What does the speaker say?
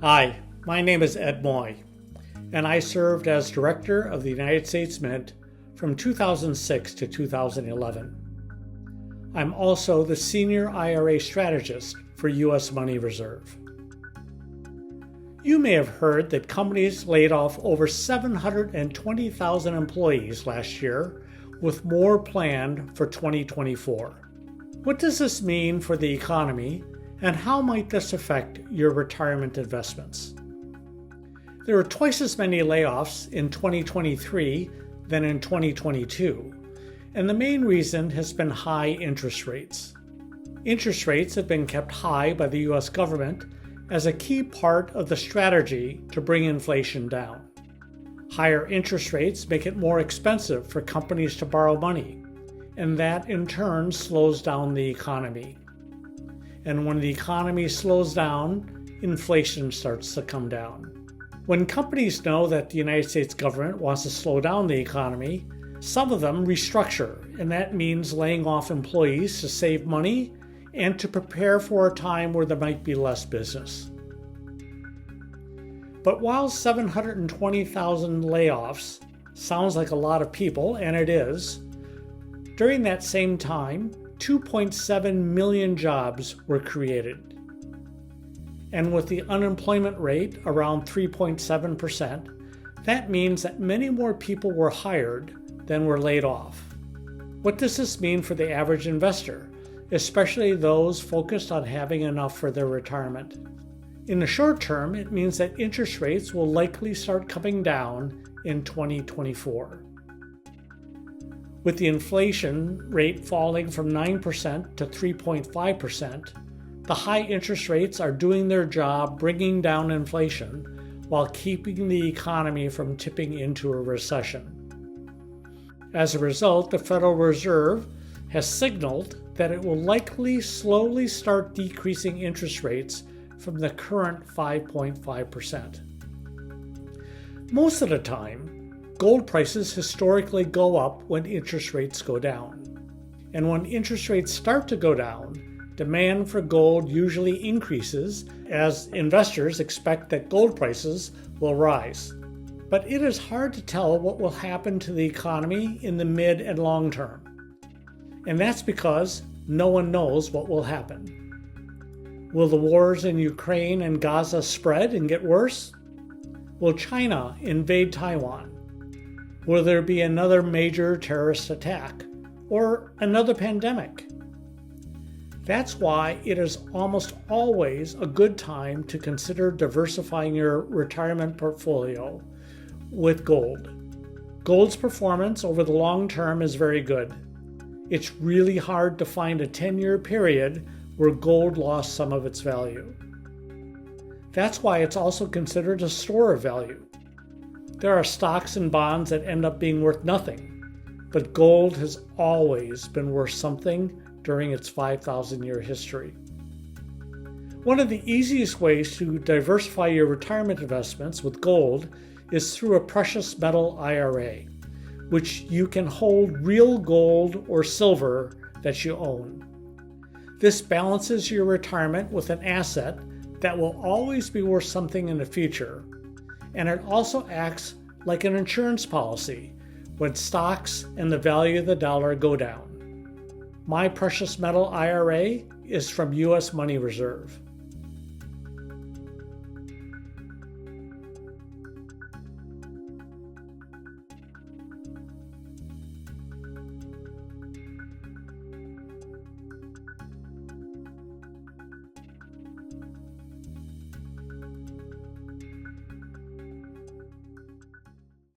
Hi, my name is Ed Moy, and I served as Director of the United States Mint from 2006 to 2011. I'm also the Senior IRA Strategist for U.S. Money Reserve. You may have heard that companies laid off over 720,000 employees last year, with more planned for 2024. What does this mean for the economy, and how might this affect your retirement investments? There were twice as many layoffs in 2023 than in 2022, and the main reason has been high interest rates. Interest rates have been kept high by the U.S. government as a key part of the strategy to bring inflation down. Higher interest rates make it more expensive for companies to borrow money, and that in turn slows down the economy. And when the economy slows down, inflation starts to come down. When companies know that the United States government wants to slow down the economy, some of them restructure, and that means laying off employees to save money and to prepare for a time where there might be less business. But while 720,000 layoffs sounds like a lot of people, and it is, during that same time, 2.7 million jobs were created. And with the unemployment rate around 3.7%, that means that many more people were hired than were laid off. What does this mean for the average investor, especially those focused on having enough for their retirement? In the short term, it means that interest rates will likely start coming down in 2024. With the inflation rate falling from 9% to 3.5%, the high interest rates are doing their job bringing down inflation while keeping the economy from tipping into a recession. As a result, the Federal Reserve has signaled that it will likely slowly start decreasing interest rates from the current 5.5%. Most of the time, gold prices historically go up when interest rates go down. And when interest rates start to go down, demand for gold usually increases as investors expect that gold prices will rise. But it is hard to tell what will happen to the economy in the mid and long term. And that's because no one knows what will happen. Will the wars in Ukraine and Gaza spread and get worse? Will China invade Taiwan? Will there be another major terrorist attack or another pandemic? That's why it is almost always a good time to consider diversifying your retirement portfolio with gold. Gold's performance over the long term is very good. It's really hard to find a 10-year period where gold lost some of its value. That's why it's also considered a store of value. There are stocks and bonds that end up being worth nothing, but gold has always been worth something during its 5,000-year history. One of the easiest ways to diversify your retirement investments with gold is through a precious metal IRA, which you can hold real gold or silver that you own. This balances your retirement with an asset that will always be worth something in the future, and it also acts like an insurance policy when stocks and the value of the dollar go down. My precious metal IRA is from U.S. Money Reserve.